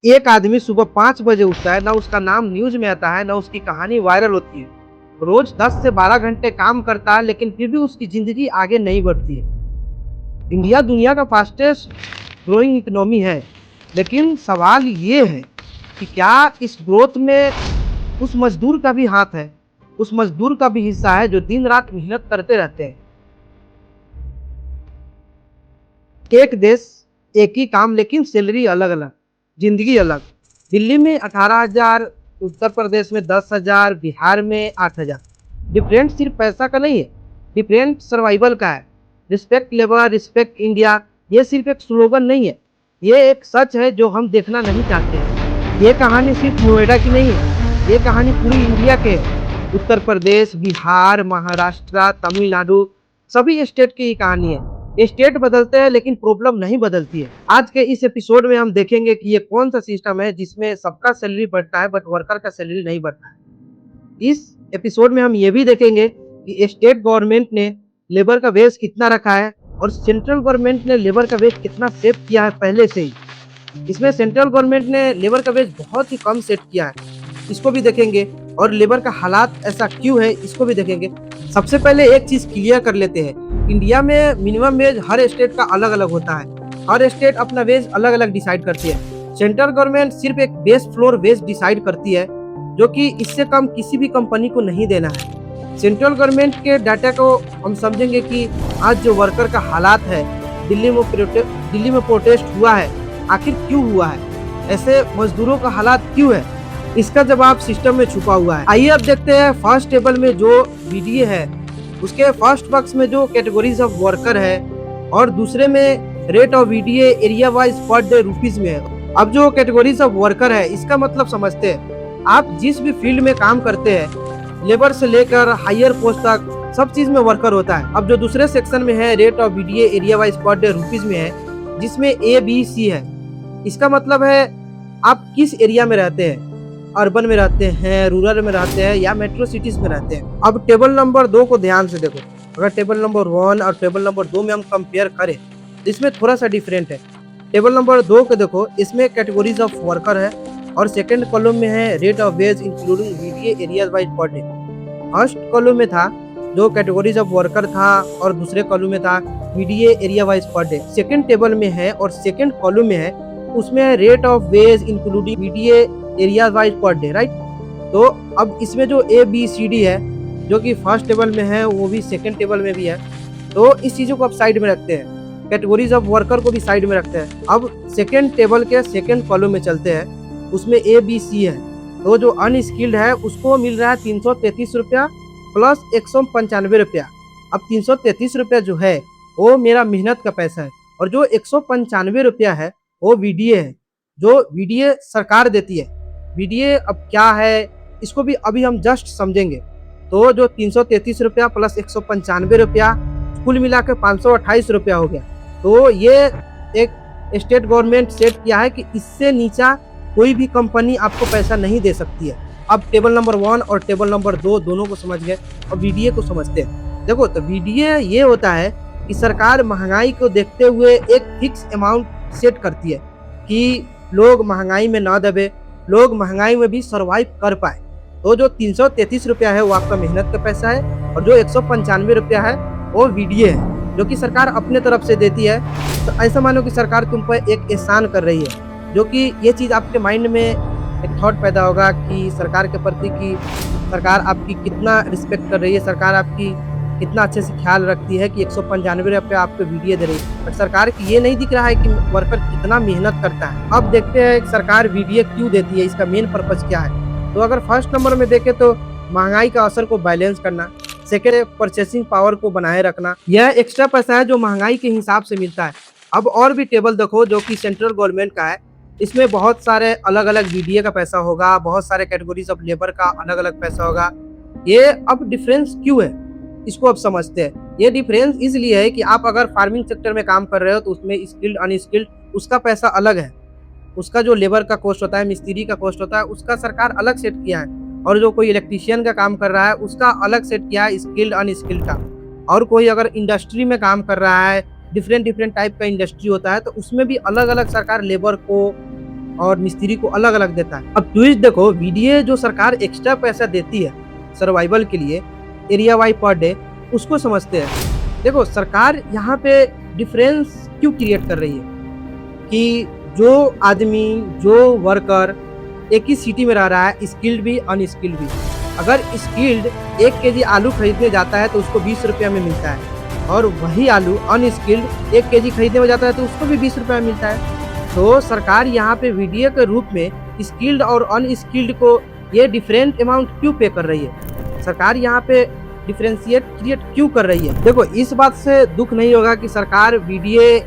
एक आदमी सुबह 5 बजे उठता है, ना उसका नाम न्यूज में आता है, ना उसकी कहानी वायरल होती है। रोज 10 से 12 घंटे काम करता है, लेकिन फिर भी उसकी जिंदगी आगे नहीं बढ़ती है। इंडिया दुनिया का फास्टेस्ट ग्रोइंग इकोनॉमी है, लेकिन सवाल ये है कि क्या इस ग्रोथ में उस मजदूर का भी हाथ है, उस मजदूर का भी हिस्सा है जो दिन रात मेहनत करते रहते हैं। एक देश, एक ही काम, लेकिन सैलरी अलग अलग, जिंदगी अलग। दिल्ली में 18,000, उत्तर प्रदेश में 10,000, बिहार में 8,000। डिफरेंट सिर्फ पैसा का नहीं है, डिफरेंट सर्वाइवल का है। रिस्पेक्ट लेबर, रिस्पेक्ट इंडिया, ये सिर्फ एक स्लोगन नहीं है, ये एक सच है जो हम देखना नहीं चाहते हैं। ये कहानी सिर्फ नोएडा की नहीं है, ये कहानी पूरी इंडिया के है। उत्तर प्रदेश, बिहार, महाराष्ट्र, तमिलनाडु, सभी स्टेट की ये कहानी है। स्टेट बदलते हैं लेकिन प्रॉब्लम नहीं बदलती है। आज के इस एपिसोड में हम देखेंगे कि ये कौन सा सिस्टम है जिसमें सबका सैलरी बढ़ता है बट वर्कर का सैलरी नहीं बढ़ता है। इस एपिसोड में हम ये भी देखेंगे कि स्टेट गवर्नमेंट ने लेबर का वेज कितना रखा है और सेंट्रल गवर्नमेंट ने लेबर का वेज कितना सेट किया है पहले से ही। इसमें सेंट्रल गवर्नमेंट ने लेबर का वेज बहुत ही कम सेट किया है, इसको भी देखेंगे। और लेबर का हालात ऐसा क्यों है, इसको भी देखेंगे। सबसे पहले एक चीज क्लियर कर लेते हैं, इंडिया में मिनिमम वेज हर स्टेट का अलग अलग होता है। हर स्टेट अपना वेज अलग अलग डिसाइड करती है। सेंट्रल गवर्नमेंट सिर्फ एक बेस फ्लोर वेज डिसाइड करती है, जो कि इससे कम किसी भी कंपनी को नहीं देना है। सेंट्रल गवर्नमेंट के डाटा को हम समझेंगे कि आज जो वर्कर का हालात है, दिल्ली में प्रोटेस्ट हुआ है, आखिर क्यों हुआ है, ऐसे मजदूरों का हालात क्यों है, इसका जवाब सिस्टम में छुपा हुआ है। आइए अब देखते हैं फर्स्ट टेबल में जो वीडीए है, उसके फर्स्ट बॉक्स में जो कैटेगरीज ऑफ वर्कर है और दूसरे में rate of VDA area wise per day rupees में है। अब जो कैटेगरीज ऑफ वर्कर है, इसका मतलब समझते हैं। आप जिस भी फील्ड में काम करते हैं, लेबर से लेकर हायर पोस्ट तक, सब चीज में वर्कर होता है। अब जो दूसरे सेक्शन में है, rate of VDA area wise per day rupees में है, जिसमें ए बी सी है। इसका मतलब है आप किस एरिया में रहते हैं, अर्बन में रहते हैं, रूरल में रहते हैं या मेट्रो सिटीज में रहते हैं। अब टेबल नंबर 2 को ध्यान से देखो। अगर टेबल नंबर 1 और टेबल नंबर 2 में हम कंपेयर करें तो इसमें थोड़ा सा डिफरेंट है। टेबल नंबर 2 को देखो, इसमें कैटेगरीज ऑफ वर्कर है और सेकंड कॉलम में है rate of ways including VDA area wise per day. First column में था जो कैटेगरीज ऑफ वर्कर था और दूसरे कॉलम में था VDA area wise per day. Second table में है और सेकंड कॉलम में है, उसमें rate of ways including VDA area wise per day, right. तो अब इसमें जो ए बी सी डी है, जो कि फर्स्ट टेबल में है वो भी सेकंड टेबल में भी है, तो इस चीज़ों को आप साइड में रखते हैं। कैटेगरीज ऑफ वर्कर को भी साइड में रखते हैं। अब सेकंड टेबल के सेकंड कॉलम में चलते हैं, उसमें ए बी सी है। तो जो अनस्किल्ड है उसको मिल रहा है 333 रुपया प्लस 195 रुपया। अब 333 रुपया जो है वो मेरा मेहनत का पैसा है और जो 195 रुपया है वो वीडीए है, जो वीडीए सरकार देती है। वीडीए अब क्या है, इसको भी अभी हम जस्ट समझेंगे। तो जो 333 रुपया प्लस 195 रुपया कुल मिलाकर 528 रुपया हो गया। तो ये एक स्टेट गवर्नमेंट सेट किया है कि इससे नीचा कोई भी कंपनी आपको पैसा नहीं दे सकती है। अब टेबल नंबर 1 और टेबल नंबर 2 दोनों को समझ गए, और वीडीए को समझते हैं। देखो, तो वीडीए ये होता है कि सरकार महंगाई को देखते हुए एक फिक्स अमाउंट सेट करती है कि लोग महंगाई में ना दबे, लोग महंगाई में भी सर्वाइव कर पाए। तो जो 333 रुपया है वो आपका मेहनत का पैसा है और जो 195 रुपया है वो वीडीए है, जो कि सरकार अपने तरफ से देती है। तो ऐसा मानो कि सरकार तुम पर एक एहसान कर रही है, जो कि ये चीज़ आपके माइंड में एक थॉट पैदा होगा कि सरकार के प्रति कि सरकार आपकी कितना रिस्पेक्ट कर रही है, सरकार आपकी कितना अच्छे से ख्याल रखती है कि 195 रुपये आपको वीडीए दे रही है। बट सरकार की ये नहीं दिख रहा है कि वर्कर कितना मेहनत करता है। अब देखते हैं सरकार वीडीए क्यों देती है, इसका मेन पर्पज क्या है। तो अगर फर्स्ट नंबर में देखें तो महंगाई का असर को बैलेंस करना, सेकेंड परचेसिंग पावर को बनाए रखना, यह एक्स्ट्रा पैसा है जो महंगाई के हिसाब से मिलता है। अब और भी टेबल देखो जो कि सेंट्रल गवर्नमेंट का है, इसमें बहुत सारे अलग अलग वीडीए का पैसा होगा, बहुत सारे कैटेगरीज ऑफ लेबर का अलग अलग पैसा होगा। ये अब डिफरेंस क्यों है, इसको अब समझते हैं। ये डिफरेंस इसलिए है कि आप अगर फार्मिंग सेक्टर में काम कर रहे हो तो उसमें स्किल्ड अनस्किल्ड उसका पैसा अलग है। उसका जो लेबर का कॉस्ट होता है, मिस्त्री का कॉस्ट होता है, उसका सरकार अलग सेट किया है। और जो कोई इलेक्ट्रीशियन का काम कर रहा है उसका अलग सेट किया है, स्किल्ड अनस्किल्ड का। और कोई अगर इंडस्ट्री में काम कर रहा है, डिफरेंट टाइप का इंडस्ट्री होता है, तो उसमें भी अलग अलग सरकार लेबर को और मिस्त्री को अलग अलग देता है। अब ट्विस्ट देखो, वीडीए जो सरकार एक्स्ट्रा पैसा देती है सर्वाइवल के लिए एरिया वाइज पर डे, उसको समझते हैं। देखो सरकार यहाँ पे डिफरेंस क्यों क्रिएट कर रही है कि जो आदमी, जो वर्कर एक ही सिटी में रह रहा है, स्किल्ड भी अनस्किल्ड भी, अगर स्किल्ड 1 केजी आलू खरीदने जाता है तो उसको 20 रुपया में मिलता है, और वही आलू अनस्किल्ड 1 केजी खरीदने में जाता है तो उसको भी 20 रुपया में मिलता है। तो सरकार यहाँ पे वीडीए के रूप में स्किल्ड और अनस्किल्ड को ये डिफरेंट अमाउंट क्यों पे कर रही है? सरकार यहाँ पे डिफरेंशिएट क्रिएट क्यों कर रही है? देखो इस बात से दुख नहीं होगा कि सरकार वीडीए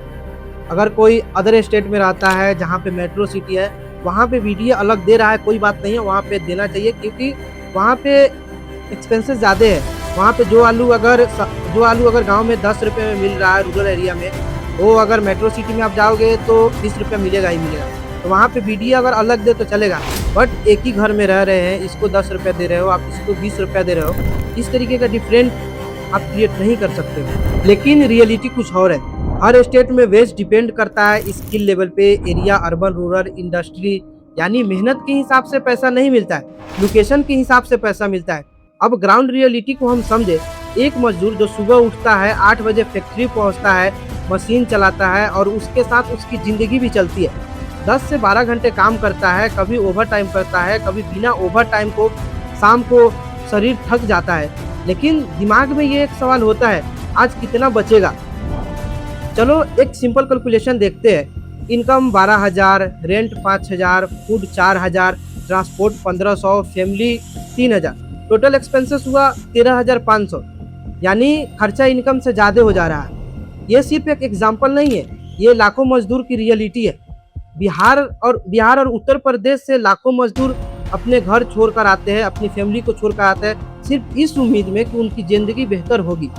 अगर कोई अदर स्टेट में रहता है जहाँ पे मेट्रो सिटी है, वहाँ पे वीडीए अलग दे रहा है, कोई बात नहीं है, वहाँ पे देना चाहिए, क्योंकि वहाँ पे एक्सपेंसेस ज़्यादा है। वहाँ पे जो आलू अगर गांव में 10 रुपये में मिल रहा है रूरल एरिया में, वो अगर मेट्रो सिटी में आप जाओगे तो 20 रुपये मिलेगा ही मिलेगा। तो वहाँ पे वीडीए अगर अलग दे तो चलेगा, बट एक ही घर में रह रहे हैं, इसको 10 रुपये दे रहे हो, आप इसको 20 रुपये दे रहे हो, इस तरीके का डिफरेंट आप क्रिएट नहीं कर सकते हो। लेकिन रियलिटी कुछ और है। हर स्टेट में वेज डिपेंड करता है स्किल लेवल पे, एरिया, अर्बन, रूरल, इंडस्ट्री, यानी मेहनत के हिसाब से पैसा नहीं मिलता है, लोकेशन के हिसाब से पैसा मिलता है। अब ग्राउंड रियलिटी को हम समझे, एक मजदूर जो सुबह उठता है 8 बजे फैक्ट्री पहुंचता है, मशीन चलाता है और उसके साथ उसकी ज़िंदगी भी चलती है, 10 से 12 घंटे काम करता है, कभी ओवर टाइम करता है, कभी बिना ओवर टाइम को शाम को शरीर थक जाता है, लेकिन दिमाग में ये एक सवाल होता है, आज कितना बचेगा? चलो एक सिंपल कैलकुलेशन देखते हैं। Income 12,000, rent 5,000, food 4,000, transport 1,500, family 3,000, total expenses हुआ 13,500, यानी खर्चा इनकम से ज़्यादा हो जा रहा है। ये सिर्फ एक एग्जाम्पल नहीं है, ये लाखों मजदूर की रियलिटी है। बिहार और उत्तर प्रदेश से लाखों मजदूर अपने घर छोड़कर आते हैं, अपनी फैमिली को छोड़कर आते हैं, सिर्फ इस उम्मीद में कि उनकी ज़िंदगी बेहतर होगी।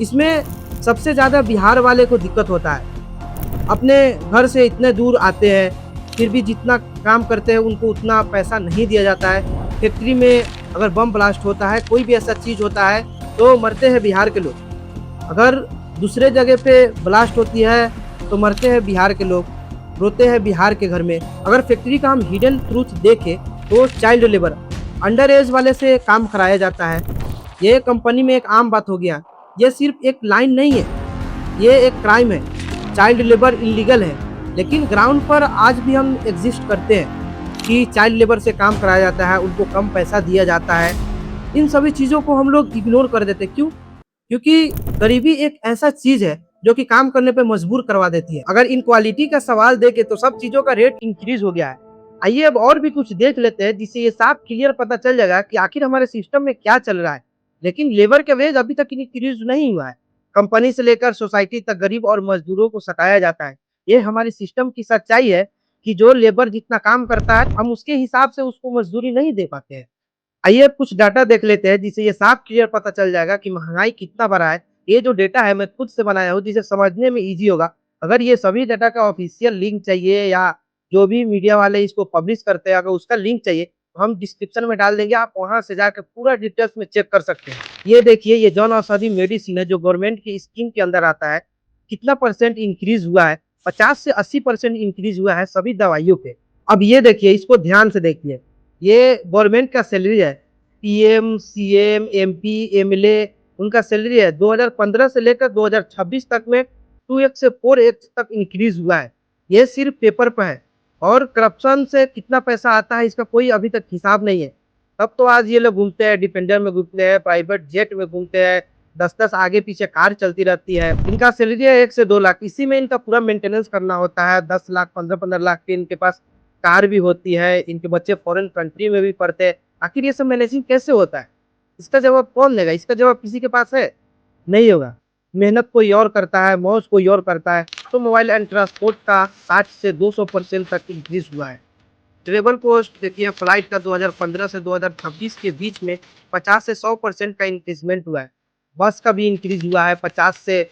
इसमें सबसे ज़्यादा बिहार वाले को दिक्कत होता है। अपने घर से इतने दूर आते हैं, फिर भी जितना काम करते हैं उनको उतना पैसा नहीं दिया जाता है। फैक्ट्री में अगर बम ब्लास्ट होता है, कोई भी ऐसा चीज़ होता है, तो मरते हैं बिहार के लोग। अगर दूसरे जगह पे ब्लास्ट होती है तो मरते हैं बिहार के लोग, रोते हैं बिहार के घर में। अगर फैक्ट्री का हम हिडन ट्रूथ देखें तो चाइल्ड लेबर, अंडर एज वाले से काम कराया जाता है। ये कंपनी में एक आम बात हो गया। ये सिर्फ एक लाइन नहीं है, ये एक क्राइम है। चाइल्ड लेबर इलीगल है, लेकिन ग्राउंड पर आज भी हम एग्जिस्ट करते हैं कि चाइल्ड लेबर से काम कराया जाता है, उनको कम पैसा दिया जाता है। इन सभी चीज़ों को हम लोग इग्नोर कर देते। क्यों? क्योंकि गरीबी एक ऐसा चीज़ है जो कि काम करने पे मजबूर करवा देती है। अगर इनक्वालिटी का सवाल देखे तो सब चीज़ों का रेट इंक्रीज हो गया है। आइए अब और भी कुछ देख लेते हैं, जिससे ये साफ क्लियर पता चल जाएगा कि आखिर हमारे सिस्टम में क्या चल रहा है। लेकिन लेबर का वेज अभी तक इंक्रीज नहीं हुआ है। कंपनी से लेकर सोसाइटी तक गरीब और मजदूरों को सताया जाता है। ये हमारे सिस्टम की सच्चाई है कि जो लेबर जितना काम करता है, हम उसके हिसाब से उसको मजदूरी नहीं दे पाते हैं। आइए अब कुछ डाटा देख लेते हैं, जिससे ये साफ क्लियर पता चल जाएगा कि महंगाई कितना बढ़ा है। ये जो डेटा है मैं खुद से बनाया हूँ, जिसे समझने में ईजी होगा। अगर ये सभी डाटा का ऑफिशियल लिंक चाहिए या जो भी मीडिया वाले इसको पब्लिश करते हैं, अगर उसका लिंक चाहिए तो हम डिस्क्रिप्शन में डाल देंगे, आप वहां से जाकर पूरा डिटेल्स में चेक कर सकते हैं। ये देखिए, ये जन औषधि मेडिसिन है जो गवर्नमेंट की स्कीम के अंदर आता है। कितना परसेंट इंक्रीज हुआ है? 50 से 80% इंक्रीज हुआ है सभी दवाइयों पे। अब ये देखिए, इसको ध्यान से देखिए, ये गवर्नमेंट का सैलरी है। पीएम, सीएम, एमपी, एमएलए, उनका सैलरी है। 2015 से लेकर 2026 तक में 2x से 4x तक इंक्रीज हुआ है। ये सिर्फ पेपर पर है, और करप्शन से कितना पैसा आता है इसका कोई अभी तक हिसाब नहीं है। तब तो आज ये लोग घूमते हैं, डिफेंडर में घूमते हैं, प्राइवेट जेट में घूमते हैं, 10-10 आगे पीछे कार चलती रहती है। इनका सैलरी है 1 से 2 लाख, इसी में इनका पूरा मेंटेनेंस करना होता है। 10 लाख, 15-15 लाख की इनके पास कार भी होती है। इनके बच्चे फॉरेन कंट्री में भी पढ़ते हैं। आखिर ये सब मैनेजिंग कैसे होता है? इसका जवाब कौन देगा? इसका जवाब किसी के पास है? नहीं होगा। मेहनत कोई और करता है, मौज कोई और करता है। तो मोबाइल एंड ट्रांसपोर्ट का 60 से 200% तक इंक्रीज हुआ है। ट्रेवल कॉस्ट देखिए, फ्लाइट का 2015 से 2026 के बीच में 50 से 100% का इंक्रीजमेंट हुआ है। बस का भी इंक्रीज हुआ है 50 से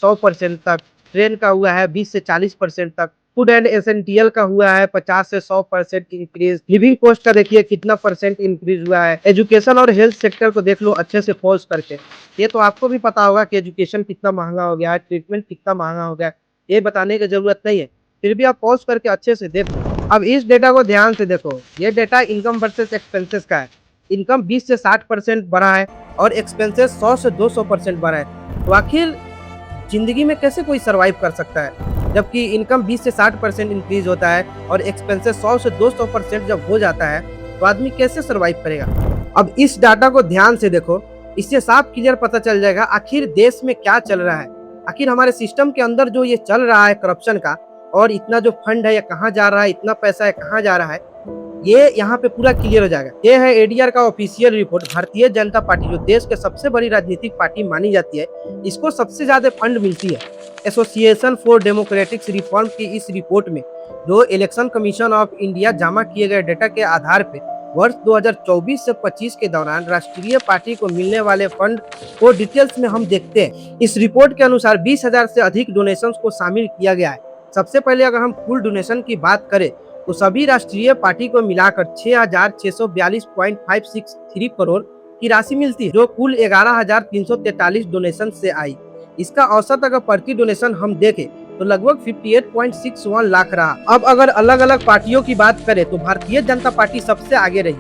100% तक। ट्रेन का हुआ है 20 से 40% तक। फूड एंड एसेंशियल का हुआ है 50 से 100% इंक्रीज। लिविंग कॉस्ट का देखिए कितना परसेंट इंक्रीज हुआ है। एजुकेशन और हेल्थ सेक्टर को देख लो अच्छे से पॉज करके। ये तो आपको भी पता होगा कि एजुकेशन कितना महंगा हो गया है, ट्रीटमेंट कितना महंगा हो गया है, ये बताने की जरूरत नहीं है। फिर भी आप पॉज करके अच्छे से देख लो। अब इस डेटा को ध्यान से देखो, ये डेटा इनकम वर्सेस एक्सपेंसेस का है। इनकम 20 से 60% बढ़ा है और एक्सपेंसेस 100 से 200% बढ़ा है। तो आखिर जिंदगी में कैसे कोई सरवाइव कर सकता है, जबकि इनकम 20 से 60% इंक्रीज होता है और एक्सपेंसेस 100 से 200% जब हो जाता है, तो आदमी कैसे सरवाइव करेगा। अब इस डाटा को ध्यान से देखो, इससे साफ क्लियर पता चल जाएगा आखिर देश में क्या चल रहा है। आखिर हमारे सिस्टम के अंदर जो ये चल रहा है करप्शन का, और इतना जो फंड है ये कहाँ जा रहा है, इतना पैसा है कहाँ जा रहा है, ये यहाँ पे पूरा क्लियर हो जाएगा। ये है एडीआर का official report. Bharatiya Janata party जो देश के सबसे बड़ी राजनीतिक पार्टी मानी जाती है, इसको सबसे ज्यादा फंड मिलती है। एसोसिएशन फॉर डेमोक्रेटिक रिफॉर्म की इस रिपोर्ट में जो इलेक्शन कमीशन ऑफ इंडिया जमा किए गए डेटा के आधार पे वर्ष 2024 से 25 के दौरान राष्ट्रीय पार्टी को मिलने वाले फंड को डिटेल्स में हम देखते हैं। इस रिपोर्ट के अनुसार 20,000 से अधिक डोनेशंस को शामिल किया गया है। सबसे पहले अगर हम कुल डोनेशन की बात करें तो सभी राष्ट्रीय पार्टी को मिलाकर 6,642.563 करोड़ की राशि मिलती है, जो कुल 11,343 डोनेशन से आई। इसका औसत अगर प्रति डोनेशन हम देखें तो लगभग 58.61 लाख रहा। अब अगर अलग अलग पार्टियों की बात करें तो भारतीय जनता पार्टी सबसे आगे रही।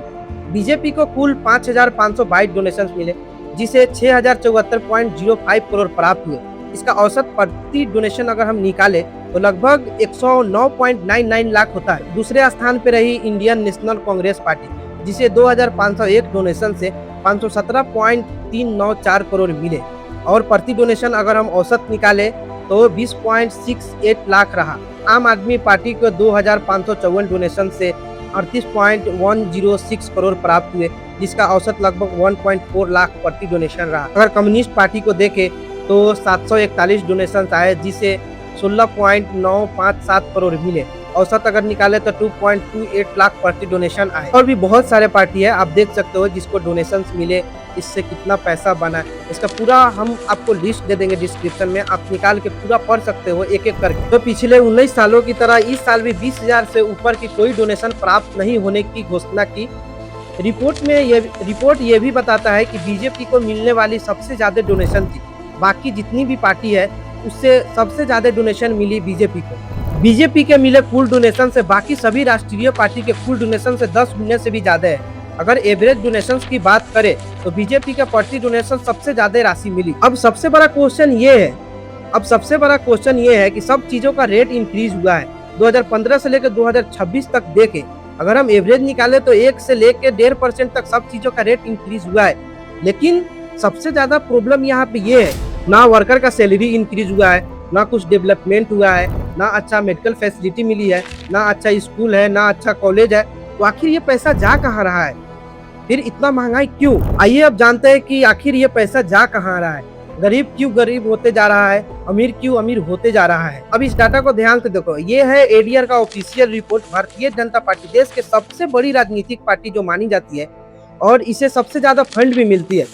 बीजेपी को कुल 5,522 डोनेशन मिले, जिसे 6,074.05 करोड़ प्राप्त हुए। इसका औसत प्रति डोनेशन अगर हम निकाले तो लगभग 109.99 लाख होता है। दूसरे स्थान पे रही इंडियन नेशनल कांग्रेस पार्टी, जिसे 2,501 डोनेशन से 517.394 करोड़ मिले, और प्रति डोनेशन अगर हम औसत निकाले तो 20.68 लाख रहा। आम आदमी पार्टी को 2,554 डोनेशन से 38.106 करोड़ प्राप्त हुए, जिसका औसत लगभग 1.4 लाख प्रति डोनेशन रहा। अगर कम्युनिस्ट पार्टी को देखें तो 741 डोनेशन आए, जिसे 16.957 करोड़ मिले। औसत अगर निकाले तो 2.28 लाख प्रति डोनेशन आए। और भी बहुत सारे पार्टी है, आप देख सकते हो जिसको डोनेशन मिले, इससे कितना पैसा बना। इसका पूरा हम आपको लिस्ट दे देंगे डिस्क्रिप्शन में, आप निकाल के पूरा पढ़ सकते हो एक एक करके। तो पिछले 19 सालों की तरह इस साल भी 20,000 से ऊपर की कोई डोनेशन प्राप्त नहीं होने की घोषणा की। रिपोर्ट ये भी बताता है कि बीजेपी को मिलने वाली सबसे ज्यादा डोनेशन थी। बाकी जितनी भी पार्टी है उससे सबसे ज्यादा डोनेशन मिली बीजेपी को। बीजेपी के मिले कुल डोनेशन से बाकी सभी राष्ट्रीय पार्टी के कुल डोनेशन से 10 गुने से भी ज्यादा है। अगर एवरेज डोनेशंस की बात करें तो बीजेपी का प्रति डोनेशन सबसे ज्यादा राशि मिली। अब सबसे बड़ा क्वेश्चन ये है कि सब चीजों का रेट इंक्रीज हुआ है। 2015 से लेकर 2026 तक देखें, अगर हम एवरेज निकाले तो 1 से लेकर 1.5% तक सब चीजों का रेट इंक्रीज हुआ है। लेकिन सबसे ज्यादा प्रॉब्लम यहाँ पे ये है, ना वर्कर का सैलरी इंक्रीज हुआ है, ना कुछ डेवलपमेंट हुआ है, ना अच्छा मेडिकल फैसिलिटी मिली है, ना अच्छा स्कूल है, ना अच्छा कॉलेज है। तो आखिर ये पैसा जा कहाँ रहा है? फिर इतना महंगाई क्यों? आइए अब जानते हैं कि आखिर ये पैसा जा कहाँ रहा है। गरीब क्यों गरीब होते जा रहा है, अमीर क्यों अमीर होते जा रहा है। अब इस डाटा को ध्यान से देखो, ये है एडीआर का official report. Bharatiya Janata party देश के सबसे बड़ी राजनीतिक पार्टी जो मानी जाती है, और इसे सबसे ज्यादा फंड भी मिलती है।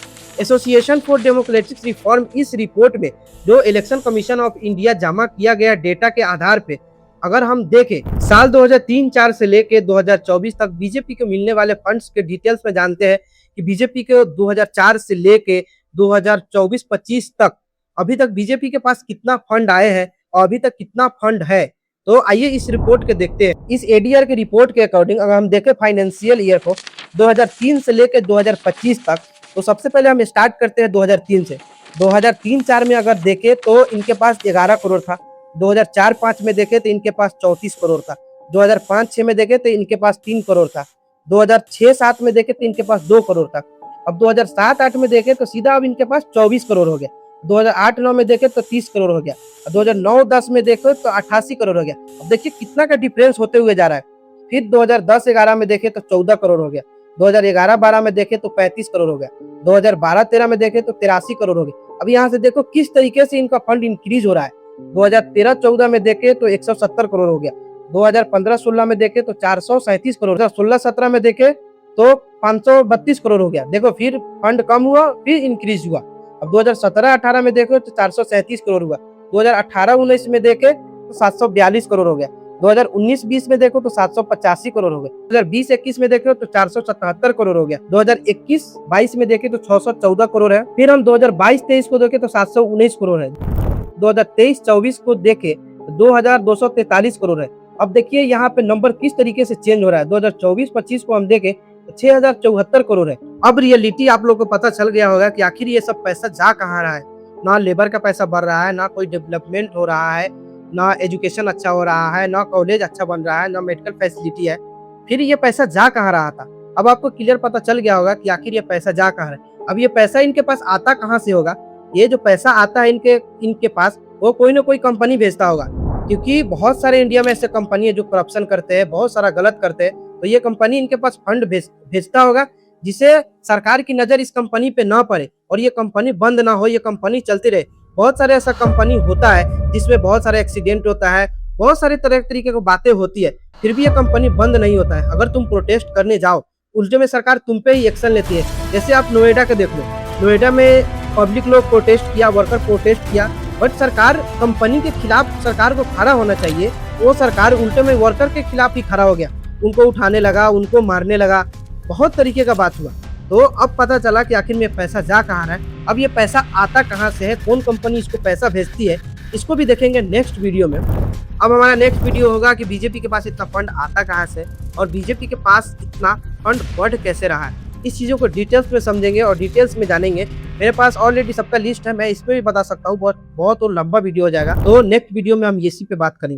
एसोसिएशन फॉर डेमोक्रेटिक रिफॉर्म इस रिपोर्ट में जो इलेक्शन कमीशन ऑफ इंडिया जमा किया गया डेटा के आधार पे अगर हम देखें, साल 2003-4 से लेके 2024 तक बीजेपी को मिलने वाले फंड्स के डिटेल्स में जानते हैं कि बीजेपी के 2004 से लेके 2024-25 तक अभी तक बीजेपी के पास कितना फंड आए हैं और अभी तक कितना फंड है। तो आइए इस रिपोर्ट के देखते हैं। इस एडीआर के रिपोर्ट के अकॉर्डिंग अगर हम देखें फाइनेंशियल ईयर को 2003 से लेकर 2025 तक, तो सबसे पहले हम स्टार्ट करते हैं 2003 से। 2003-4 में अगर देखें तो इनके पास 11 करोड़ था। 2004-5 में देखें तो इनके पास 34 करोड़ था। 2005-6 में देखें तो इनके पास 3 करोड़ था। 2006-7 में देखें तो इनके पास 2 करोड़ था। अब 2007-8 में देखें तो सीधा अब इनके पास 24 करोड़ हो गया। 2008-9 में देखें तो 30 करोड़ हो गया। 2009-10 में देखें तो 88 करोड़ हो गया। अब देखिए कितना का डिफरेंस होते हुए जा रहा है। फिर 2010-11 में देखें तो 14 करोड़ हो गया। 2011-12 में देखें तो 35 करोड़ हो गया। 2012-13 में देखें तो 83 करोड़ हो गया। अब यहाँ से देखो किस तरीके से इनका फंड इंक्रीज हो रहा है। 2013-14 में देखें तो 170 करोड़ हो गया। 2015-16 में देखें तो 437 करोड़। 2016-17 में देखें तो 532 करोड़ हो गया। देखो फिर फंड कम हुआ फिर इंक्रीज हुआ। अब 2017-18 में देखो तो 437 करोड़ हुआ। 2018-19 में देखें तो 742 करोड़ हो गया। 2019-20 में देखो तो 785 करोड़ हो गए। 2020-21 में देखो तो 477 करोड़ हो गया। 2021-22 में देखे तो 614 करोड़ है। फिर हम 2022-23 को देखे तो 719 करोड़ है। 2023-24 को देखे तो 2243 करोड़ है। अब देखिए यहाँ पे नंबर किस तरीके से चेंज हो रहा है। 2024-25 को हम देखें तो 6074 करोड़ है। अब रियलिटी आप लोगों को पता चल गया होगा कि आखिर ये सब पैसा जा कहाँ रहा है। ना लेबर का पैसा बढ़ रहा है, ना कोई डेवलपमेंट हो रहा है, ना एजुकेशन अच्छा हो रहा है, ना कॉलेज अच्छा बन रहा है, ना मेडिकल फैसिलिटी है। फिर ये पैसा जा कहाँ रहा था। अब आपको क्लियर पता चल गया होगा कि आखिर ये पैसा जा कहाँ रहा है। अब ये पैसा इनके पास आता कहाँ से होगा। ये जो पैसा आता है इनके पास, वो कोई ना कोई कंपनी भेजता होगा, क्योंकि बहुत सारे इंडिया में ऐसे कंपनी है जो करप्शन करते हैं, बहुत सारा गलत करते हैं। तो ये कंपनी इनके पास फंड भेजता होगा, जिससे सरकार की नजर इस कंपनी पे ना पड़े और ये कंपनी बंद ना हो, ये कंपनी चलती रहे। बहुत सारे ऐसा कंपनी होता है जिसमें बहुत सारे एक्सीडेंट होता है, बहुत सारे तरह तरीके की बातें होती है, फिर भी ये कंपनी बंद नहीं होता है। अगर तुम प्रोटेस्ट करने जाओ, उल्टे में सरकार तुम पे ही एक्शन लेती है। जैसे आप नोएडा के देख लो, नोएडा में पब्लिक लोग प्रोटेस्ट किया, वर्कर प्रोटेस्ट किया, बट सरकार कंपनी के खिलाफ सरकार को खड़ा होना चाहिए, वो सरकार उल्टे में वर्कर के खिलाफ ही खड़ा हो गया, उनको उठाने लगा, उनको मारने लगा, बहुत तरीके का बात हुआ। तो अब पता चला कि आखिर में पैसा जा कहाँ रहा है। अब ये पैसा आता कहाँ से है, कौन कंपनी इसको पैसा भेजती है, इसको भी देखेंगे नेक्स्ट वीडियो में। अब हमारा नेक्स्ट वीडियो होगा कि बीजेपी के पास इतना फंड आता कहाँ से और बीजेपी के पास इतना फंड बढ़ कैसे रहा है। इस चीज़ों को डिटेल्स में समझेंगे और डिटेल्स में जानेंगे। मेरे पास ऑलरेडी सबका लिस्ट है, मैं इसमें भी बता सकता हूँ, बहुत लंबा वीडियो हो जाएगा। तो नेक्स्ट वीडियो में हम इसी पे बात करेंगे।